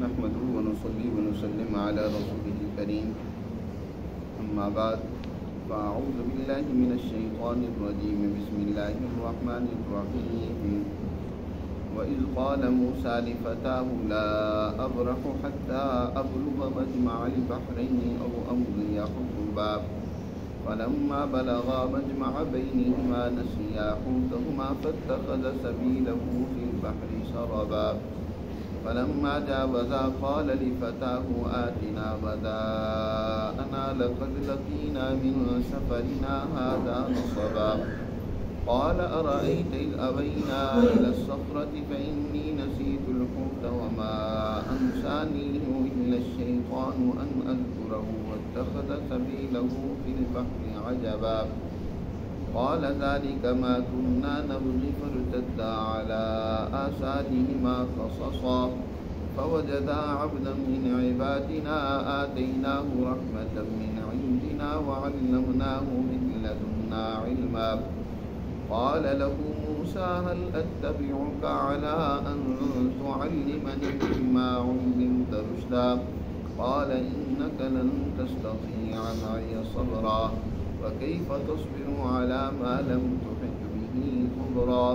نحمده ونصلي ونسلم على رسوله الكريم أما بعد فأعوذ بالله من الشيطان الرجيم بسم الله الرحمن الرحيم وإذ قال موسى لفتاه لا أبرح حتى أبلغ مجمع البحرين أو أمضي حقبا فلما بلغا مجمع بينهما نسيا حوتهما فاتخذ سبيله في البحر سربا فلما جاوزا قال لفتاه آتنا غداءنا لقد لقينا من سفرنا هذا نصبا قال أرأيت إذ أوينا إلى الصخرة فإني نسيت الحوت وما أنسانيه إلا الشيطان أن أذكره واتخذ سبيله في البحر عجبا قال ذلك ما كنا نبغي فارتدا على آثارهما قصصا فوجدا عبدا من عبادنا آتيناه رحمة من عندنا وعلمناه من لدنا علما قال له موسى هل أتبعك على أن تعلمني مما علمت رشدا قال إنك لن تستطيع معي صبرا وكيف تصبر على ما لم تحط به خبرا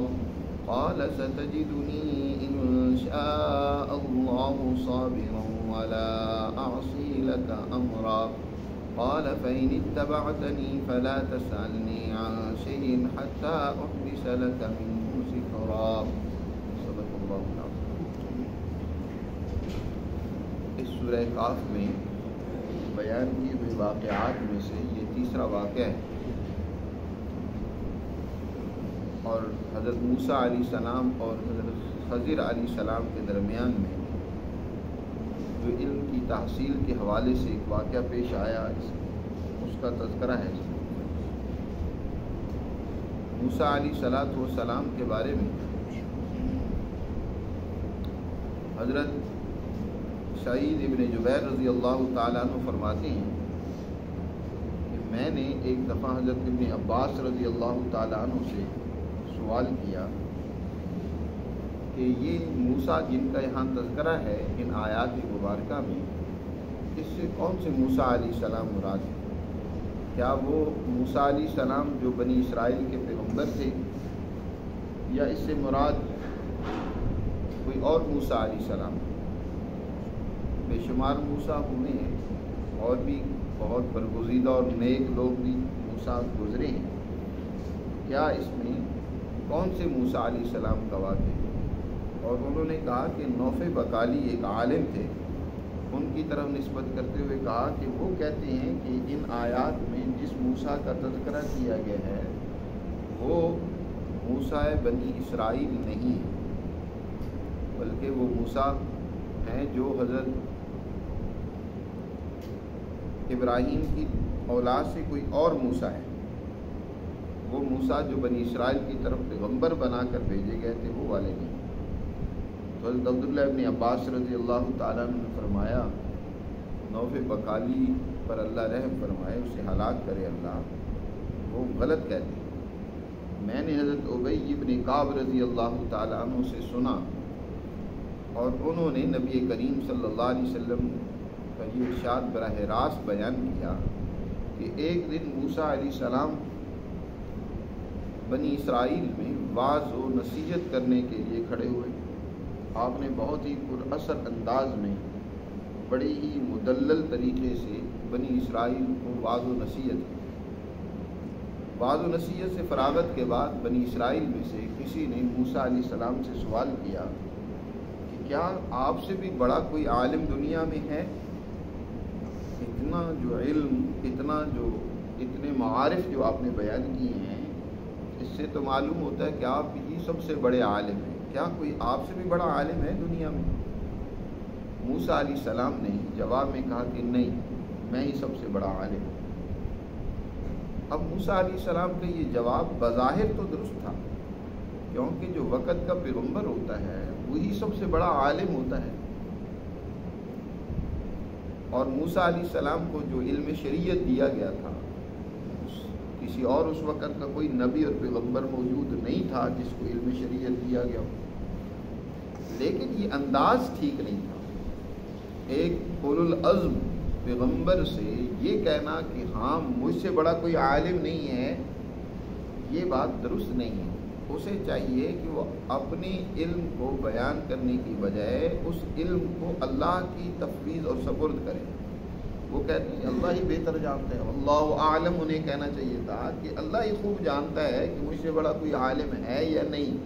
قال ستجدني إن شاء الله صابرا ولا أعصي لك أمرا قال فإن اتبعتني فلا تسألني عن شيء حتى أحدث لك منه ذكرا صدق اللہ العظیم۔ اس سورہ کاف میں بیان کیے ہوئے واقعات میں سے یہ تیسرا واقعہ ہے، اور حضرت موسیٰ علیہ السلام اور حضرت خضر علیہ السلام کے درمیان میں جو علم کی تحصیل کے حوالے سے ایک واقعہ پیش آیا اس کا تذکرہ ہے۔ موسیٰ علیہ السلام کے بارے میں حضرت سعید ابن جبیر رضی اللہ تعالیٰ عنہ فرماتے ہیں کہ میں نے ایک دفعہ حضرت ابن عباس رضی اللہ تعالیٰ عنہ سے سوال کیا کہ یہ موسیٰ جن کا یہاں تذکرہ ہے ان آیات مبارکہ میں، اس سے کون سے موسیٰ علیہ السلام مراد ہے؟ کیا وہ موسیٰ علیہ السلام جو بنی اسرائیل کے پیغمبر تھے، یا اس سے مراد کوئی اور موسیٰ علیہ السلام؟ بے شمار موسیٰ ہوئے ہیں اور بھی بہت برگزیدہ اور نیک لوگ بھی موسیٰ گزرے ہیں، کیا اس میں کون سے موسیٰ علیہ السلام کا واقعہ ہے؟ اور انہوں نے کہا کہ نوف بقالی ایک عالم تھے، ان کی طرف نسبت کرتے ہوئے کہا کہ وہ کہتے ہیں کہ ان آیات میں جس موسیٰ کا تذکرہ کیا گیا ہے وہ موسیٰ بنی اسرائیل نہیں ہے، بلکہ وہ موسیٰ ہیں جو حضرت ابراہیم کی اولاد سے کوئی اور موسیٰ ہے۔ وہ موسیٰ جو بنی اسرائیل کی طرف پیغمبر بنا کر بھیجے گئے تھے وہ والے نہیں۔ تو حضرت عبداللہ ابن عباس رضی اللہ تعالیٰ عنہ نے فرمایا نوف بقالی پر اللہ رحم فرمائے، اسے ہلاک کرے اللہ، وہ غلط کہتے ہیں۔ میں نے حضرت ابی ابن کعب رضی اللہ تعالیٰ عنہ سے سنا، اور انہوں نے نبی کریم صلی اللہ علیہ وسلم کا یہ ارشاد براہ راست بیان کیا کہ ایک دن موسیٰ علیہ السلام بنی اسرائیل میں وعظ و نصیحت کرنے کے لیے کھڑے ہوئے۔ آپ نے بہت ہی پر اثر انداز میں بڑی ہی مدلل طریقے سے بنی اسرائیل کو وعظ و نصیحت کی۔ وعظ و نصیحت سے فراغت کے بعد بنی اسرائیل میں سے کسی نے موسیٰ علیہ السلام سے سوال کیا کہ کیا آپ سے بھی بڑا کوئی عالم دنیا میں ہے؟ اتنا جو علم، اتنے معارف جو آپ نے بیان کیے ہیں، اس سے تو معلوم ہوتا ہے کہ آپ ہی سب سے بڑے عالم ہیں، کیا کوئی آپ سے بھی بڑا عالم ہے دنیا میں؟ موسیٰ علیہ السلام نے جواب میں کہا کہ نہیں، میں ہی سب سے بڑا عالم ہوں۔ اب موسیٰ علیہ السلام کا یہ جواب بظاہر تو درست تھا، کیونکہ جو وقت کا پیغمبر ہوتا ہے وہی سب سے بڑا عالم ہوتا ہے، اور موسیٰ علیہ السلام کو جو علم شریعت دیا گیا تھا کسی اور اس وقت کا کوئی نبی اور پیغمبر موجود نہیں تھا جس کو علم شریعت دیا گیا ہو، لیکن یہ انداز ٹھیک نہیں تھا۔ ایک اولو العزم پیغمبر سے یہ کہنا کہ ہاں مجھ سے بڑا کوئی عالم نہیں ہے، یہ بات درست نہیں ہے۔ اسے چاہیے کہ وہ اپنی علم کو بیان کرنے کی بجائے اس علم کو اللہ کی تفویض اور سپرد کرے۔ وہ کہتے ہیں اللہ ہی بہتر جانتا ہے، اللہ عالم، انہیں کہنا چاہیے تھا کہ اللہ ہی خوب جانتا ہے کہ مجھ سے بڑا کوئی عالم ہے یا نہیں،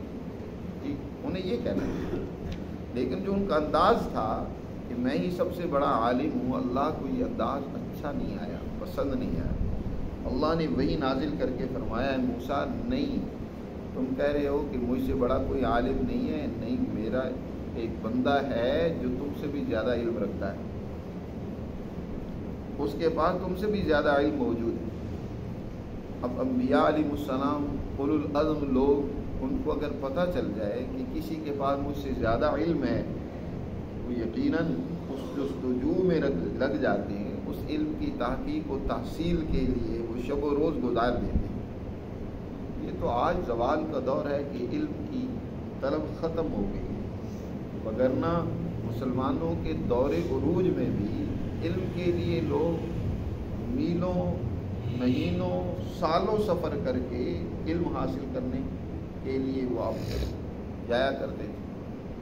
انہیں یہ کہنا چاہیے۔ لیکن جو ان کا انداز تھا کہ میں ہی سب سے بڑا عالم ہوں، اللہ کو یہ انداز اچھا نہیں آیا، پسند نہیں آیا۔ اللہ نے وہی نازل کر کے فرمایا موسیٰ نہیں، تم کہہ رہے ہو کہ مجھ سے بڑا کوئی عالم نہیں ہے، نہیں، میرا ایک بندہ ہے جو تم سے بھی زیادہ علم رکھتا ہے، اس کے پاس تم سے بھی زیادہ علم موجود ہے۔ اب انبیاء علیہ السلام اولو العزم لوگ، ان کو اگر پتہ چل جائے کہ کسی کے پاس مجھ سے زیادہ علم ہے، وہ یقیناً اس جستجو میں لگ جاتے ہیں، اس علم کی تحقیق و تحصیل کے لیے وہ شب و روز گزار دیتے ہیں۔ یہ تو آج زوال کا دور ہے کہ علم کی طلب ختم ہو گئی ہے، وگرنہ مسلمانوں کے دور عروج میں بھی علم کے لیے لوگ میلوں، مہینوں، سالوں سفر کر کے علم حاصل کرنے کے لیے وہ آپ جایا کرتے تھے۔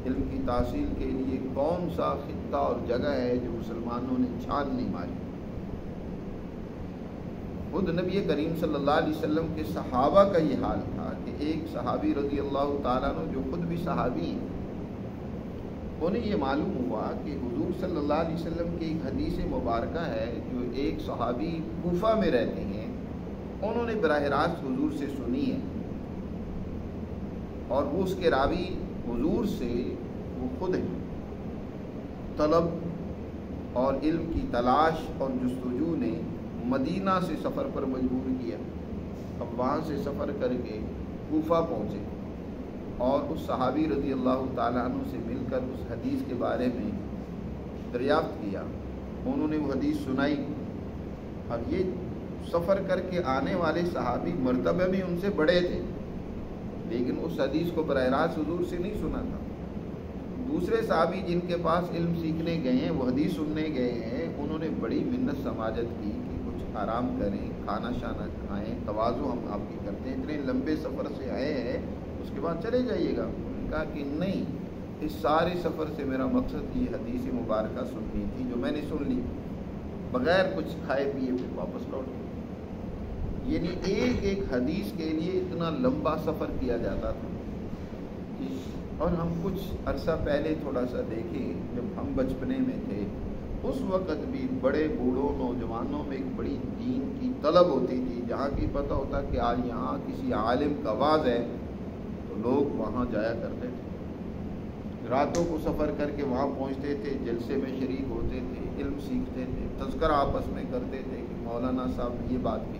علم کی تحصیل کے لیے کون سا خطہ اور جگہ ہے جو مسلمانوں نے چھان نہیں ماری۔ خود نبی کریم صلی اللہ علیہ وسلم کے صحابہ کا یہ حال تھا کہ ایک صحابی رضی اللہ تعالیٰ عنہ جو خود بھی صحابی ہیں، انہیں یہ معلوم ہوا کہ حضور صلی اللہ علیہ وسلم کی ایک حدیث مبارکہ ہے جو ایک صحابی کوفہ میں رہتے ہیں، انہوں نے براہ راست حضور سے سنی ہے، اور وہ اس کے راوی حضور سے وہ خود ہیں۔ طلب اور علم کی تلاش اور جستجو نے مدینہ سے سفر پر مجبور کیا۔ اب وہاں سے سفر کر کے کوفہ پہنچے اور اس صحابی رضی اللہ تعالیٰ عنہ سے مل کر اس حدیث کے بارے میں دریافت کیا، انہوں نے وہ حدیث سنائی۔ اب یہ سفر کر کے آنے والے صحابی مرتبہ بھی ان سے بڑے تھے، لیکن اس حدیث کو براہ راست حضور سے نہیں سنا تھا۔ دوسرے صحابی جن کے پاس علم سیکھنے گئے ہیں، وہ حدیث سننے گئے ہیں، انہوں نے بڑی منت سماجت کی کہ کچھ آرام کریں، کھانا شانا کھائیں، تواضع ہم آپ کی کرتے ہیں، اتنے لمبے سفر سے آئے ہیں، اس کے بعد چلے جائیے گا۔ انہوں نے کہا کہ نہیں، اس سارے سفر سے میرا مقصد یہ حدیث مبارکہ سننی تھی جو میں نے سن لی، بغیر کچھ کھائے پیے پھر واپس لوٹ گئے۔ یعنی ایک ایک حدیث کے لیے اتنا لمبا سفر کیا جاتا تھا۔ اور ہم کچھ عرصہ پہلے تھوڑا سا دیکھیں، جب ہم بچپنے میں تھے، اس وقت بھی بڑے بوڑھوں نوجوانوں میں ایک بڑی دین کی طلب ہوتی تھی، جہاں کی پتہ ہوتا کہ آج یہاں کسی عالم کا واعظ ہے تو لوگ وہاں جایا کرتے تھے، راتوں کو سفر کر کے وہاں پہنچتے تھے، جلسے میں شریک ہوتے تھے، علم سیکھتے تھے، تذکرہ آپس میں کرتے تھے کہ مولانا صاحب نے یہ بات کی۔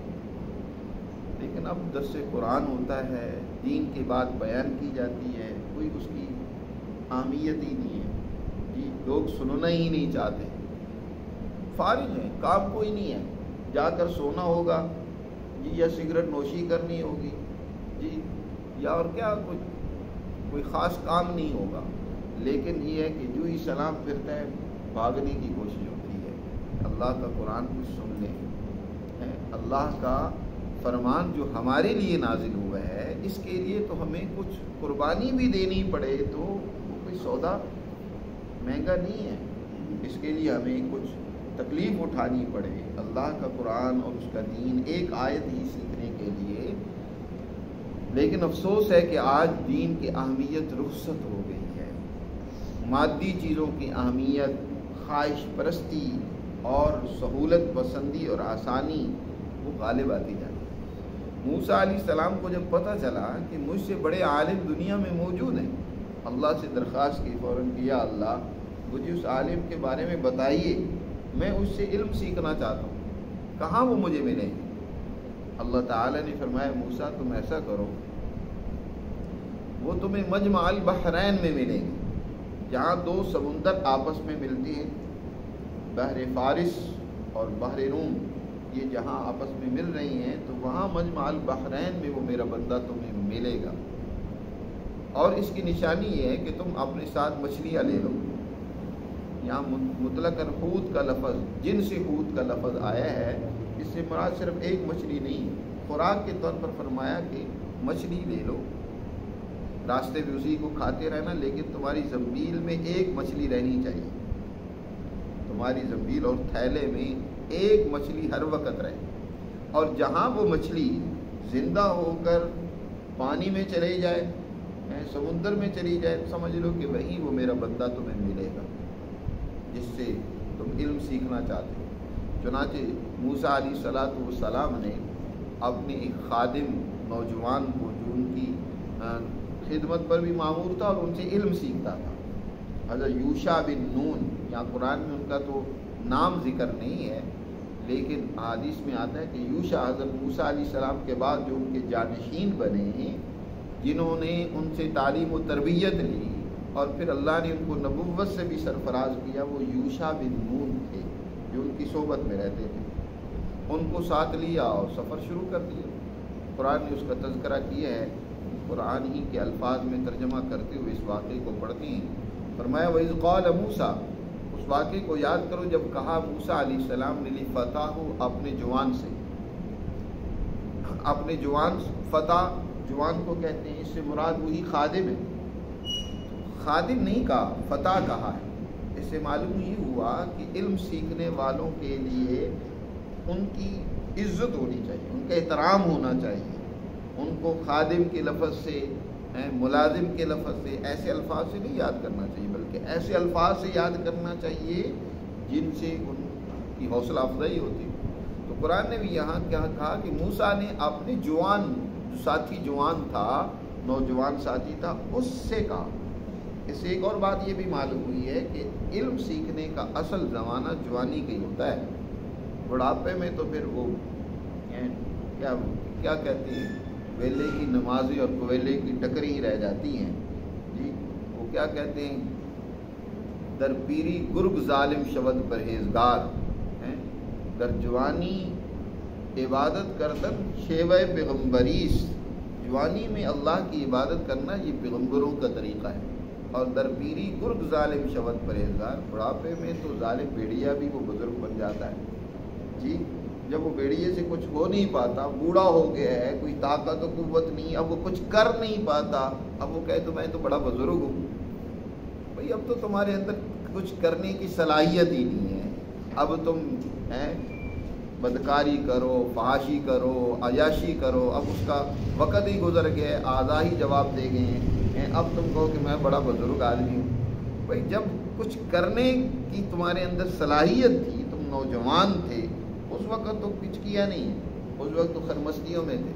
لیکن اب درس قرآن ہوتا ہے، دین کی بات بیان کی جاتی ہے، کوئی اس کی اہمیت ہی نہیں ہے جی، لوگ سننا ہی نہیں چاہتے، فارغ ہیں، کام کوئی نہیں ہے، جا کر سونا ہوگا جی، یا سگریٹ نوشی کرنی ہوگی جی، یا اور کیا، کوئی خاص کام نہیں ہوگا، لیکن یہ ہے کہ جو ہی سلام پھرتا ہے بھاگنے کی کوشش ہوتی ہے۔ اللہ کا قرآن کچھ سن لیں، اللہ کا فرمان جو ہمارے لیے نازل ہوا ہے، اس کے لیے تو ہمیں کچھ قربانی بھی دینی پڑے تو وہ کوئی سودا مہنگا نہیں ہے، اس کے لیے ہمیں کچھ تکلیف اٹھانی پڑے۔ اللہ کا قرآن اور اس کا دین ایک آیت ہی سیکھنے کے لیے، لیکن افسوس ہے کہ آج دین کی اہمیت رخصت ہو گئی ہے، مادی چیزوں کی اہمیت، خواہش پرستی اور سہولت پسندی اور آسانی وہ غالب آتی جاتی ہے۔ موسیٰ علیہ السلام کو جب پتہ چلا کہ مجھ سے بڑے عالم دنیا میں موجود ہیں، اللہ سے درخواست کی فوراً کہ یا اللہ مجھے اس عالم کے بارے میں بتائیے، میں اس سے علم سیکھنا چاہتا ہوں، کہاں وہ مجھے ملیں گے؟ اللہ تعالیٰ نے فرمایا موسیٰ تم ایسا کرو، وہ تمہیں مجمع البحرین میں ملیں گے، جہاں دو سمندر آپس میں ملتے ہیں، بحر فارس اور بحر روم، یہ جہاں آپس میں مل رہی ہیں، تو وہاں مجمع البحرین میں وہ میرا بندہ تمہیں ملے گا، اور اس کی نشانی یہ ہے کہ تم اپنے ساتھ مچھلیاں لے لو، یہاں مطلق حوت کا لفظ، جن سے حوت کا لفظ آیا ہے، اس سے مراد صرف ایک مچھلی نہیں، خوراک کے طور پر فرمایا کہ مچھلی لے لو، راستے میں اسی کو کھاتے رہنا، لیکن تمہاری زنبیل میں ایک مچھلی رہنی چاہیے، تمہاری زنبیل اور تھیلے میں ایک مچھلی ہر وقت رہے، اور جہاں وہ مچھلی زندہ ہو کر پانی میں چلی جائے، سمندر میں چلی جائے، تو سمجھ لو کہ وہیں وہ میرا بندہ تمہیں ملے گا جس سے تم علم سیکھنا چاہتے ہو۔ چنانچہ موسیٰ علیہ السلام نے اپنے ایک خادم نوجوان کو، جو ان کی خدمت پر بھی معمور تھا اور ان سے علم سیکھتا تھا، حضرت یوشع بن نون، یہاں قرآن میں ان کا تو نام ذکر نہیں ہے، لیکن حدیث میں آتا ہے کہ یوشع حضرت موسیٰ علیہ السلام کے بعد جو ان کے جانشین بنے ہیں، جنہوں نے ان سے تعلیم و تربیت لی اور پھر اللہ نے ان کو نبوت سے بھی سرفراز کیا، وہ یوشع بن نون تھے جو ان کی صحبت میں رہتے تھے۔ ان کو ساتھ لیا اور سفر شروع کر دیا۔ قرآن نے اس کا تذکرہ کیا ہے، قرآن ہی کے الفاظ میں ترجمہ کرتے ہوئے اس واقعے کو پڑھتے ہیں۔ فرمایا وَإِذْ قَالَ مُوسیٰ، اس واقعے کو یاد کرو جب کہا موسیٰ علیہ السلام نے لِفَتَاهُ، اپنے جوان سے، اپنے جوان، فتح جوان کو کہتے ہیں، اس سے مراد وہی خادم ہے، خادم نہیں کہا، فتح کہا ہے۔ اس سے معلوم یہ ہوا کہ علم سیکھنے والوں کے لیے ان کی عزت ہونی چاہیے، ان کا احترام ہونا چاہیے، ان کو خادم کے لفظ سے، ملازم کے لفظ سے، ایسے الفاظ سے نہیں یاد کرنا چاہیے، بلکہ ایسے الفاظ سے یاد کرنا چاہیے جن سے ان کی حوصلہ افزائی ہوتی ہے۔ تو قرآن نے بھی یہاں کیا کہا کہ موسیٰ نے اپنے جوان ساتھی، جوان تھا، نوجوان ساتھی تھا، اس سے کہا۔ اس سے ایک اور بات یہ بھی معلوم ہوئی ہے کہ علم سیکھنے کا اصل زمانہ جوانی کا ہی ہوتا ہے، بڑھاپے میں تو پھر وہ کیا کہتے ہیں، ویلے کی نمازیں اور کویلے کی ٹکری ہی رہ جاتی ہیں جی۔ وہ کیا کہتے ہیں، در پیری گرگ ظالم شود پرہیزگار، در جوانی عبادت کردن شیوہ پیغمبریس، جوانی میں اللہ کی عبادت کرنا یہ پیغمبروں کا طریقہ ہے، اور در پیری گرگ ظالم شود پرہیزگار، بڑھاپے میں تو ظالم بھیڑیا بھی وہ بزرگ بن جاتا ہے جی۔ جب وہ بھیڑیے سے کچھ ہو نہیں پاتا، بوڑھا ہو گیا ہے، کوئی طاقت و قوت نہیں، اب وہ کچھ کر نہیں پاتا، اب وہ کہے تو میں تو بڑا بزرگ ہوں، بھئی اب تو تمہارے اندر کچھ کرنے کی صلاحیت ہی نہیں ہے، اب تم بدکاری کرو، فحاشی کرو، عیاشی کرو، اب اس کا وقت ہی گزر گیا، اعضاء ہی جواب دے گئے ہیں، اب تم کہو کہ میں بڑا بزرگ آدمی ہوں۔ بھئی جب کچھ کرنے کی تمہارے اندر صلاحیت تھی، تم نوجوان تھے، اس وقت تو کچھ کیا نہیں ہے، اس وقت تو خرمستیوں میں تھے۔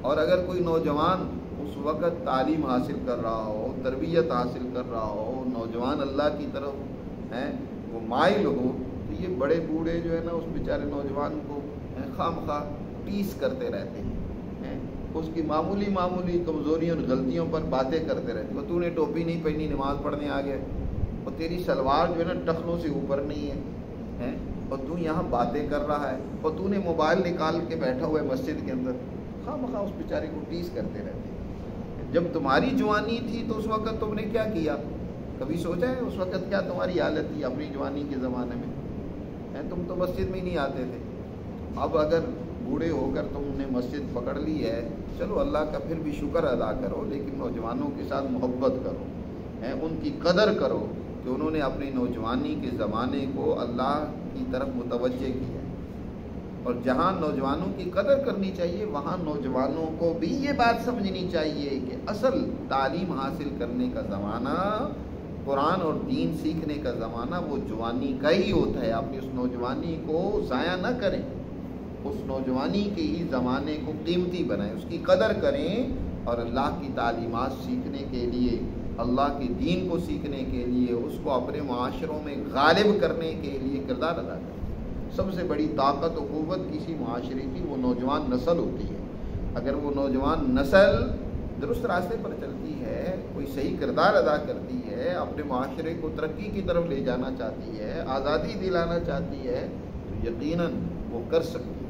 اور اگر کوئی نوجوان اس وقت تعلیم حاصل کر رہا ہو، تربیت حاصل کر رہا ہو، نوجوان اللہ کی طرف وہ مائل ہو، تو یہ بڑے بوڑھے جو ہے نا اس بیچارے نوجوان کو خام خواہ ٹیس کرتے رہتے ہیں، اس کی معمولی معمولی کمزوریوں اور غلطیوں پر باتیں کرتے رہتے ہیں۔ تو نے ٹوپی نہیں پہنی، نماز پڑھنے آ گیا، اور تیری سلوار جو ہے نا ٹخنوں سے اوپر نہیں ہے، اور تو یہاں باتیں کر رہا ہے، اور تو نے موبائل نکال کے بیٹھا ہوا ہے مسجد کے اندر، خام خواہ اس بیچارے کو ٹیس کرتے رہتے ہیں۔ جب تمہاری جوانی تھی تو اس وقت تم نے کیا کیا؟ کبھی سوچا ہے اس وقت کیا تمہاری حالت تھی اپنی جوانی کے زمانے میں؟ تم تو مسجد میں ہی نہیں آتے تھے۔ اب اگر بوڑھے ہو کر تم نے مسجد پکڑ لی ہے، چلو اللہ کا پھر بھی شکر ادا کرو، لیکن نوجوانوں کے ساتھ محبت کرو، ان کی قدر کرو کہ انہوں نے اپنی نوجوانی کے زمانے کو اللہ کی طرف متوجہ کیا ہے۔ اور جہاں نوجوانوں کی قدر کرنی چاہیے، وہاں نوجوانوں کو بھی یہ بات سمجھنی چاہیے کہ اصل تعلیم حاصل کرنے کا زمانہ، قرآن اور دین سیکھنے کا زمانہ وہ جوانی کا ہی ہوتا ہے۔ اپنی اس نوجوانی کو ضائع نہ کریں، اس نوجوانی کے ہی زمانے کو قیمتی بنائیں، اس کی قدر کریں، اور اللہ کی تعلیمات سیکھنے کے لیے، اللہ کے دین کو سیکھنے کے لیے، اس کو اپنے معاشروں میں غالب کرنے کے لیے کردار ادا کریں۔ سب سے بڑی طاقت و قوت کسی معاشرے کی وہ نوجوان نسل ہوتی ہے۔ اگر وہ نوجوان نسل درست راستے پر چلتی ہے، کوئی صحیح کردار ادا کرتی ہے، اپنے معاشرے کو ترقی کی طرف لے جانا چاہتی ہے، آزادی دلانا چاہتی ہے، تو یقیناً وہ کر سکتی ہے۔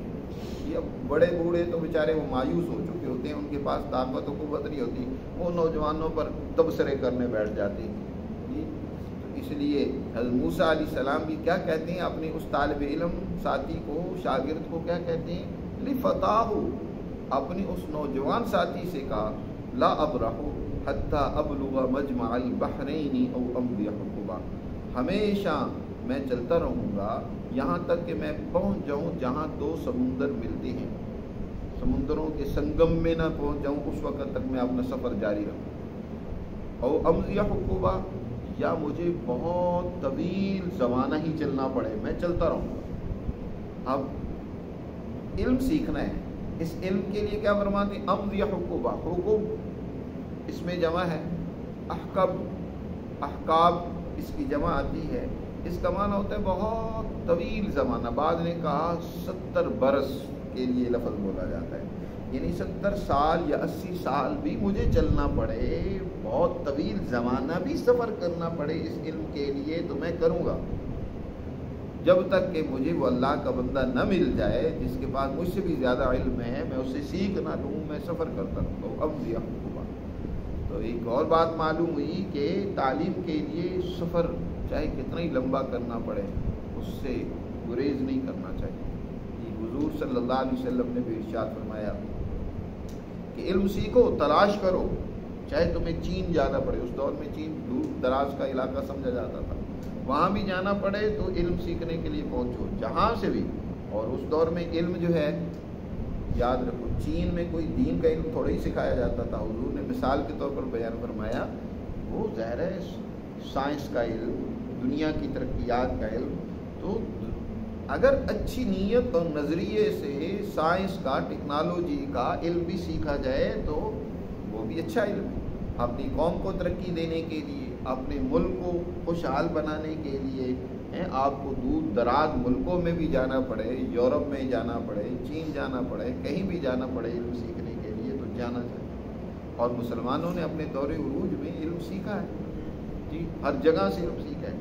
یہ بڑے بوڑھے تو بیچارے وہ مایوس ہو چکے ہوتے ہیں، ان کے پاس طاقت و قوت نہیں ہوتی، وہ نوجوانوں پر تبصرے کرنے بیٹھ جاتے ہیں۔ تو اس لیے حضرت موسیٰ علیہ السلام بھی کیا کہتے ہیں اپنے اس طالب علم ساتھی کو، شاگرد کو کیا کہتے ہیں؟ لفتاہ، اپنے اس نوجوان ساتھی سے کہا لا ابرح حتی ابلغ مجمع البحرین او امضی حقبا، ہمیشہ میں چلتا رہوں گا یہاں تک کہ میں پہنچ جاؤں جہاں دو سمندر ملتے ہیں، سمندروں کے سنگم میں نہ پہنچ جاؤں، اس وقت تک میں اپنا سفر جاری رکھوں، او امضی حقبا، یا مجھے بہت طویل زمانہ ہی چلنا پڑے، میں چلتا رہوں گا۔ اب علم سیکھنا ہے، اس علم کے لیے کیا فرماتے ہیں؟ امضی حقبا، حقوب اس میں جمع ہے، احقاب اس کی جمع آتی ہے، اس کا معنی ہوتا ہے بہت طویل زمانہ۔ بعد نے کہا 70 برس کے لیے لفظ بولا جاتا ہے، یعنی 70 سال یا 80 سال بھی مجھے چلنا پڑے، بہت طویل زمانہ بھی سفر کرنا پڑے اس علم کے لیے تو میں کروں گا، جب تک کہ مجھے وہ اللہ کا بندہ نہ مل جائے جس کے پاس مجھ سے بھی زیادہ علم ہے، میں اسے سیکھ نہ لوں، میں سفر کرتا رہوں گا۔ اب بھی تو ایک اور بات معلوم ہوئی کہ تعلیم کے لیے سفر چاہے کتنا ہی لمبا کرنا پڑے اس سے گریز نہیں کرنا چاہیے۔ حضور صلی اللہ علیہ وسلم نے بھی ارشاد فرمایا کہ علم سیکھو، تلاش کرو، چاہے تمہیں چین جانا پڑے، اس دور میں چین دور دراز کا علاقہ سمجھا جاتا تھا، وہاں بھی جانا پڑے تو علم سیکھنے کے لیے پہنچو، جہاں سے بھی۔ اور اس دور میں علم جو ہے، یاد رکھو، چین میں کوئی دین کا علم تھوڑا ہی سکھایا جاتا تھا، حضور نے مثال کے طور پر بیان فرمایا، وہ ظاہر ہے سائنس کا علم، دنیا کی ترقیات کا علم، تو اگر اچھی نیت اور نظریے سے سائنس کا، ٹیکنالوجی کا علم بھی سیکھا جائے تو وہ بھی اچھا علم ہے، اپنی قوم کو ترقی دینے کے لیے، اپنے ملک کو خوشحال بنانے کے لیے آپ کو دور دراز ملکوں میں بھی جانا پڑے، یورپ میں جانا پڑے، چین جانا پڑے، کہیں بھی جانا پڑے علم سیکھنے کے لیے تو جانا چاہیے۔ اور مسلمانوں نے اپنے دور عروج میں علم سیکھا ہے، جی ہر جگہ سے علم سیکھا ہے۔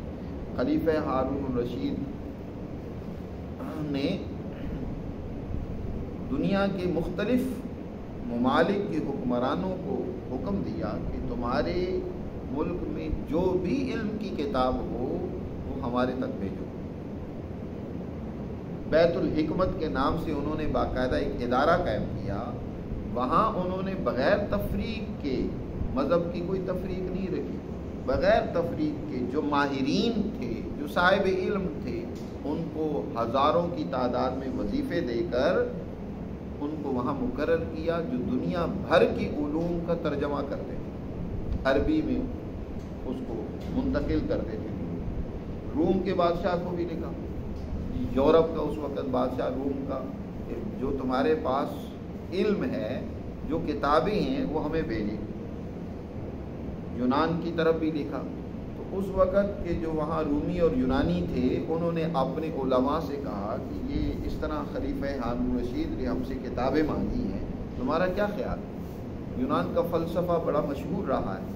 خلیفہ ہارون الرشید نے دنیا کے مختلف ممالک کے حکمرانوں کو حکم دیا کہ تمہارے ملک میں جو بھی علم کی کتاب ہو وہ ہمارے تک بھیجو۔ بیت الحکمت کے نام سے انہوں نے باقاعدہ ایک ادارہ قائم کیا، وہاں انہوں نے بغیر تفریق کے، مذہب کی کوئی تفریق نہیں رکھی، بغیر تفریق کے جو ماہرین تھے، جو صاحب علم تھے، ان کو ہزاروں کی تعداد میں وظیفے دے کر ان کو وہاں مقرر کیا، جو دنیا بھر کی علوم کا ترجمہ کرتے تھے، عربی میں اس کو منتقل کرتے تھے۔ روم کے بادشاہ کو بھی لکھا، یورپ کا اس وقت بادشاہ روم کا، کہ جو تمہارے پاس علم ہے، جو کتابیں ہیں وہ ہمیں بھیجیں۔ یونان کی طرف بھی لکھا، تو اس وقت کے جو وہاں رومی اور یونانی تھے انہوں نے اپنے علماء سے کہا کہ یہ اس طرح خلیفہ ہارون الرشید نے ہم سے کتابیں مانگی ہیں، تمہارا کیا خیال؟ یونان کا فلسفہ بڑا مشہور رہا ہے،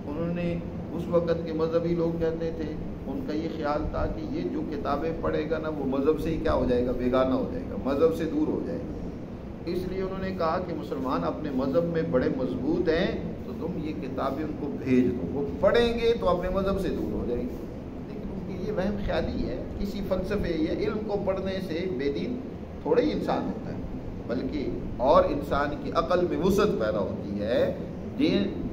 انہوں نے اس وقت کے مذہبی لوگ کہتے تھے، ان کا یہ خیال تھا کہ یہ جو کتابیں پڑھے گا نا وہ مذہب سے ہی کیا ہو جائے گا، بیگانہ ہو جائے گا، مذہب سے دور ہو جائے گا۔ اس لیے انہوں نے کہا کہ مسلمان اپنے مذہب میں بڑے مضبوط ہیں تو تم یہ کتابیں ان کو بھیج دو، وہ پڑھیں گے تو اپنے مذہب سے دور ہو جائیں گے۔ لیکن ان کی یہ وہم خیالی ہے، کسی فلسفے یا علم کو پڑھنے سے بے دین تھوڑا ہی انسان ہوتا ہے، بلکہ اور انسان کی عقل میں وسعت پیدا ہوتی ہے۔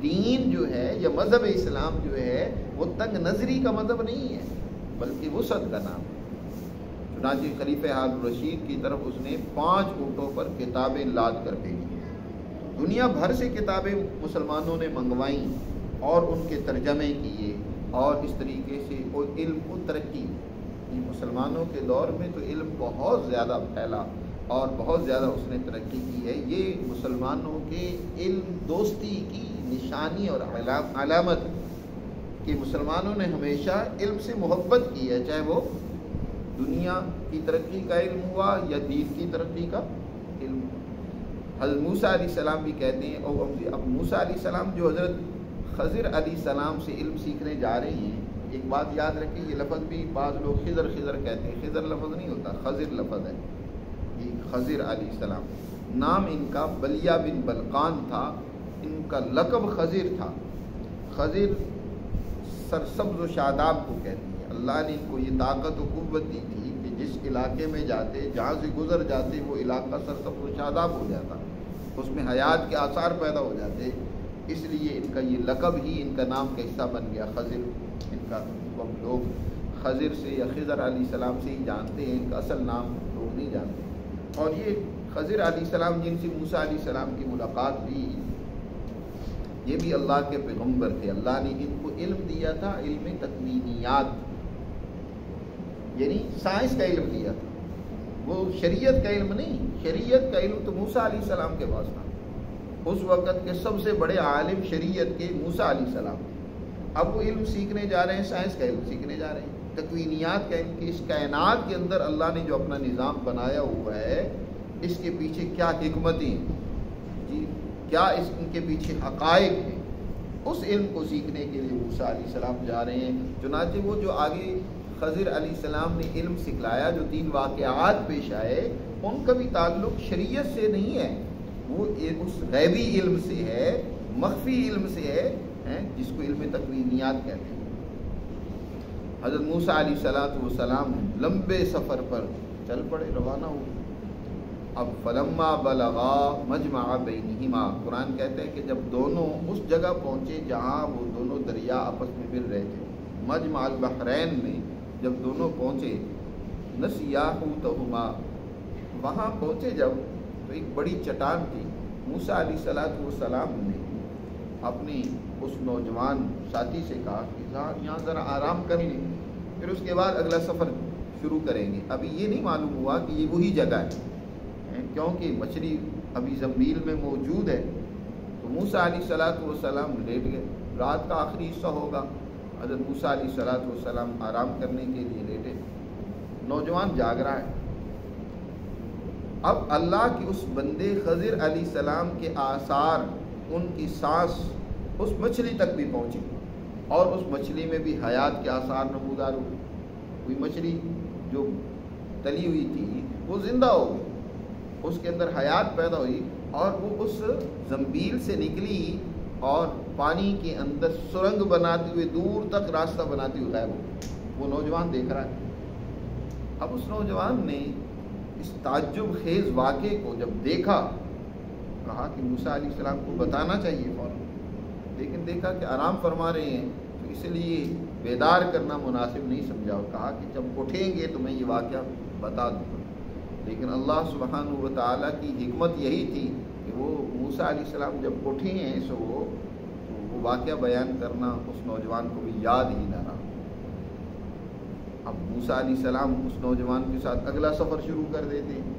دین جو ہے یا مذہب اسلام جو ہے وہ تنگ نظری کا مذہب نہیں ہے بلکہ وسعت کا نام ہے۔ چنانچہ خلیفہ ہارون الرشید کی طرف اس نے 5 اونٹوں پر کتابیں لاد کر بھیجی، دنیا بھر سے کتابیں مسلمانوں نے منگوائیں اور ان کے ترجمے کیے، اور اس طریقے سے وہ علم کو ترقی۔ مسلمانوں کے دور میں تو علم بہت زیادہ پھیلا اور بہت زیادہ اس نے ترقی کی ہے۔ یہ مسلمانوں کے علم دوستی کی نشانی اور علامت کہ مسلمانوں نے ہمیشہ علم سے محبت کی ہے، چاہے وہ دنیا کی ترقی کا علم ہوا یا دین کی ترقی کا علم ہوا۔ حضرت موسیٰ علیہ السلام بھی کہتے ہیں، اب موسیٰ علیہ السلام جو حضرت خضر علیہ السلام سے علم سیکھنے جا رہے ہیں، ایک بات یاد رکھیں، یہ لفظ بھی بعض لوگ خضر کہتے ہیں، خضر لفظ نہیں ہوتا، خضر لفظ ہے۔ خضر علیہ السلام نام ان کا بلیہ بن بلقان تھا، ان کا لقب خضر تھا۔ خضر سرسبز و شاداب کو کہتی ہے۔ اللہ نے ان کو یہ طاقت و قوت دی تھی کہ جس علاقے میں جاتے، جہاں سے گزر جاتے، وہ علاقہ سرسبز و شاداب ہو جاتا، اس میں حیات کے آثار پیدا ہو جاتے۔ اس لیے ان کا یہ لقب ہی ان کا نام کا حصہ بن گیا، خضر۔ ان کا ہم لوگ خضر سے یا خضر علیہ السلام سے ہی جانتے ہیں، ان کا اصل نام لوگ نہیں جانتے۔ اور یہ خضر علیہ السلام جن سے موسیٰ علیہ السلام کی ملاقات ہوئی، یہ بھی اللہ کے پیغمبر تھے۔ اللہ نے ان کو علم دیا تھا، علم تکوینیات، یعنی سائنس کا علم دیا تھا، وہ شریعت کا علم نہیں۔ شریعت کا علم تو موسیٰ علیہ السلام کے پاس تھا، اس وقت کے سب سے بڑے عالم شریعت کے موسیٰ علیہ السلام تھے۔ اب وہ علم سیکھنے جا رہے ہیں، سائنس کا علم سیکھنے جا رہے ہیں، تکوینیات کا علم، کہ اس کائنات کے اندر اللہ نے جو اپنا نظام بنایا ہوا ہے، اس کے پیچھے کیا حکمتیں ہیں جی، کیا اس ان کے پیچھے حقائق ہیں، اس علم کو سیکھنے کے لیے موسیٰ علیہ السلام جا رہے ہیں۔ چنانچہ وہ جو آگے خضر علیہ السلام نے علم سکھلایا، جو 3 واقعات پیش آئے، ان کا بھی تعلق شریعت سے نہیں ہے، وہ اس غیبی علم سے ہے، مخفی علم سے ہے، جس کو علم تکوینیات کہتے ہیں۔ حضرت موسیٰ علیہ السلام لمبے سفر پر چل پڑے، روانہ ہوئے۔ اب فلما بلغا مجمع بینہما، قرآن کہتا ہے کہ جب دونوں اس جگہ پہنچے جہاں وہ دونوں دریا آپس میں مل رہے تھے، مجمع البحرین میں جب دونوں پہنچے، نسیا حوتہما، وہاں پہنچے جب تو ایک بڑی چٹان تھی۔ موسیٰ علیہ السلام نے اپنے اس نوجوان ساتھی سے کہا کہ یہاں ذرا آرام کر لیں، پھر اس کے بعد اگلا سفر شروع کریں گے۔ ابھی یہ نہیں معلوم ہوا کہ یہ وہی جگہ ہے، کیونکہ مچھلی ابھی زمبیل میں موجود ہے۔ تو موسیٰ علیہ السلام لیٹ گئے، رات کا آخری حصہ ہوگا، حضرت موسیٰ علیہ السلام آرام کرنے کے لیے لیٹے، نوجوان جاگ رہا ہے۔ اب اللہ کے اس بندے خضر علیہ السلام کے آثار، ان کی سانس اس مچھلی تک بھی پہنچی، اور اس مچھلی میں بھی حیات کے آثار نمودار ہوئے۔ کوئی مچھلی جو تلی ہوئی تھی وہ زندہ ہو گئی، اس کے اندر حیات پیدا ہوئی، اور وہ اس زنبیل سے نکلی اور پانی کے اندر سرنگ بناتے ہوئے دور تک راستہ بناتی ہوئی غائب ہو گئی۔ وہ نوجوان دیکھ رہا ہے۔ اب اس نوجوان نے اس تعجب خیز واقعے کو جب دیکھا، کہا کہ موسیٰ علیہ السلام کو بتانا چاہیے فوراً، لیکن دیکھا کہ آرام فرما رہے ہیں تو اس لیے بیدار کرنا مناسب نہیں سمجھا، اور کہا کہ جب اٹھیں گے تو میں یہ واقعہ بتا دوں گا۔ لیکن اللہ سبحانہ و تعالیٰ کی حکمت یہی تھی کہ وہ موسیٰ علیہ السلام جب اٹھے ہیں سو وہ واقعہ بیان کرنا اس نوجوان کو بھی یاد ہی نہ رہا۔ اب موسیٰ علیہ السلام اس نوجوان کے ساتھ اگلا سفر شروع کر دیتے ہیں۔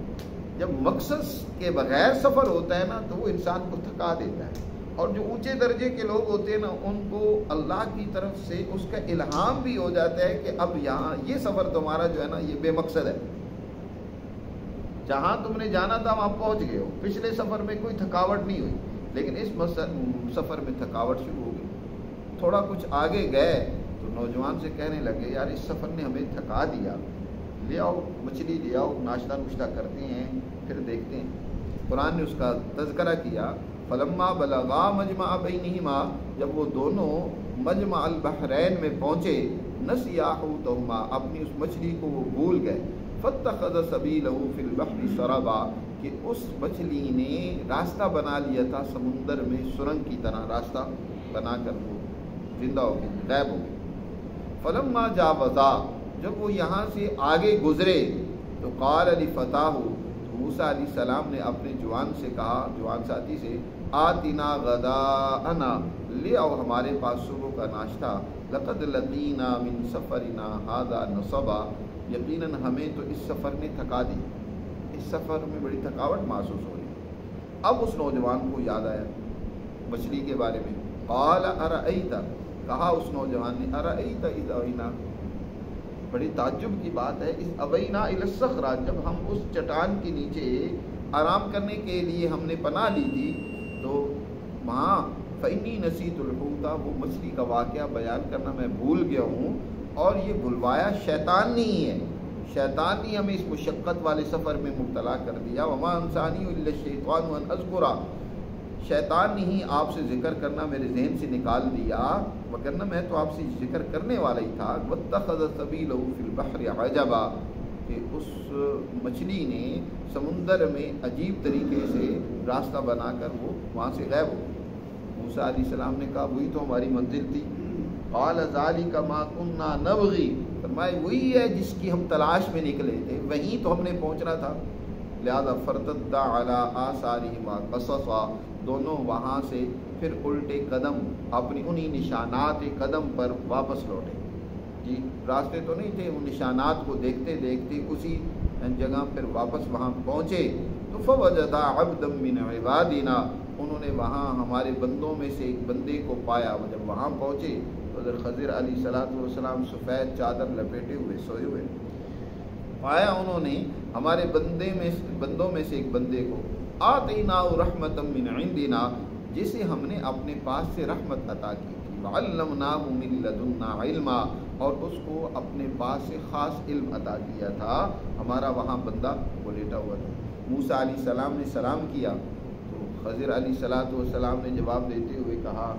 جب مقصد کے بغیر سفر ہوتا ہے نا تو وہ انسان کو تھکا دیتا ہے، اور جو اونچے درجے کے لوگ ہوتے ہیں نا، ان کو اللہ کی طرف سے اس کا الہام بھی ہو جاتا ہے کہ اب یہاں یہ سفر تمہارا جو ہے نا یہ بے مقصد ہے، جہاں تم نے جانا تھا وہاں پہنچ گئے ہو، پچھلے سفر میں کوئی تھکاوٹ نہیں ہوئی، لیکن اس سفر میں تھکاوٹ شروع ہو گئی۔ تھوڑا کچھ آگے گئے تو نوجوان سے کہنے لگے، یار اس سفر نے ہمیں تھکا دیا، لے آؤ مچھلی لے آؤ، ناشتہ نوشتہ کرتے ہیں پھر دیکھتے ہیں۔ قرآن نے اس کا تذکرہ کیا، فلما بلغا مجمع بینہما، جب وہ دونوں مجمع البحرین میں پہنچے، نسیا حوتہما، اپنی اس مچھلی کو وہ بھول گئے، فاتخذ سبیلہ فی البحر سربا، کہ اس مچھلی نے راستہ بنا لیا تھا سمندر میں سرنگ کی طرح، راستہ بنا کر وہ زندہ ہو گئی، غائب ہو گئی۔ فلما جاوزا، جب وہ یہاں سے آگے گزرے تو قال لفتاہ، موسیٰ علیہ السلام نے اپنے جوان سے کہا، جوان ساتھی سے، آتنا غداءنا، لے آؤ ہمارے پاس صبح کا ناشتہ، لقد لقینا من سفرنا ھذا نصبا، یقیناً ہمیں تو اس سفر نے تھکا دی، اس سفر میں بڑی تھکاوٹ محسوس ہو رہی۔ اب اس نوجوان کو یاد آیا مچھلی کے بارے میں، قال ارأیت، کہا اس نوجوان نے، ارأیت اذ اوینا، بڑی تعجب کی بات ہے، اس ابینا الی الصخرہ، جب ہم اس چٹان کے نیچے آرام کرنے کے لیے ہم نے پناہ لی تھی تو وہاں فإنی نسیت الحوت، وہ مچھلی کا واقعہ بیان کرنا میں بھول گیا ہوں، اور یہ بھلوایا شیطان نہیں ہے، شیطان نے ہمیں اس مشقت والے سفر میں مبتلا کر دیا، وما انسانی الا الشیطان ان اذکرہ، شیطان نے ہی آپ سے ذکر کرنا میرے ذہن سے نکال دیا، وگرنہ میں تو آپ سے ذکر کرنے والا ہی تھا۔ واتخذ سبیلہ فی البحر عجبا، کہ اس مچھلی نے سمندر میں عجیب طریقے سے راستہ بنا کر وہ وہاں سے غائب ہو گئی۔ موسیٰ علیہ السلام نے کہا وہی تو ہماری منزل تھی۔ قال ذالک ما کنا نبغی، فرمائے وہی ہے جس کی ہم تلاش میں نکلے تھے، وہیں تو ہم نے پہنچنا تھا۔ لہذا فرتدا علی آثارہما قصصا، دونوں وہاں سے پھر الٹے قدم اپنی انہی نشانات قدم پر واپس لوٹے۔ جی راستے تو نہیں تھے، ان نشانات کو دیکھتے دیکھتے اسی جگہ پھر واپس وہاں پہنچے۔ تو فوجدا عبدا من عبادنا، انہوں نے وہاں ہمارے بندوں میں سے ایک بندے کو پایا۔ وہ جب وہاں پہنچے تو حضرت خضر علیہ السلام سفید چادر لپیٹے ہوئے سوئے ہوئے پایا، انہوں نے ہمارے بندوں میں سے ایک بندے کو، آتیناہ رحمۃ من عندنا، جسے ہم نے اپنے پاس سے رحمت عطا کی تھی، وعلمناہ من لدنا علما، اور اس کو اپنے پاس سے خاص علم عطا کیا تھا۔ ہمارا وہاں بندہ وہ لیٹا ہوا تھا۔ موسیٰ علیہ السلام نے سلام کیا تو خضر علیہ السلام نے جواب دیتے ہوئے کہا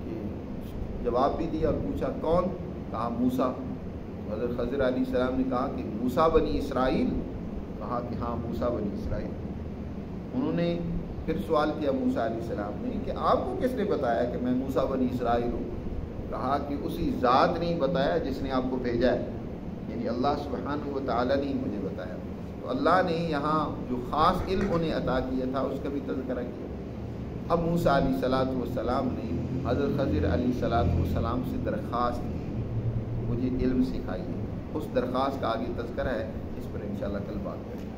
کہ جواب بھی دیا اور پوچھا کون؟ کہا موسیٰ۔ حضرت خضر علیہ السلام نے کہا کہ موسیٰ بنی اسرائیل؟ کہا کہ ہاں موسیٰ بنی اسرائیل۔ انہوں نے پھر سوال کیا موسیٰ علیہ السلام نے کہ آپ کو کس نے بتایا کہ میں موسیٰ بنی اسرائیل ہوں؟ کہا کہ اسی ذات نے بتایا جس نے آپ کو بھیجا ہے، یعنی اللہ سبحانہ و تعالیٰ نے مجھے بتایا۔ تو اللہ نے یہاں جو خاص علم انہیں عطا کیا تھا اس کا بھی تذکرہ کیا۔ اب موسیٰ علیہ السلام نے حضرت خضر علیہ السلام سے درخواست کی مجھے علم سکھائیے۔ اس درخواست کا آگے تذکرہ ہے، اس پر انشاءاللہ کل بات کریں گے۔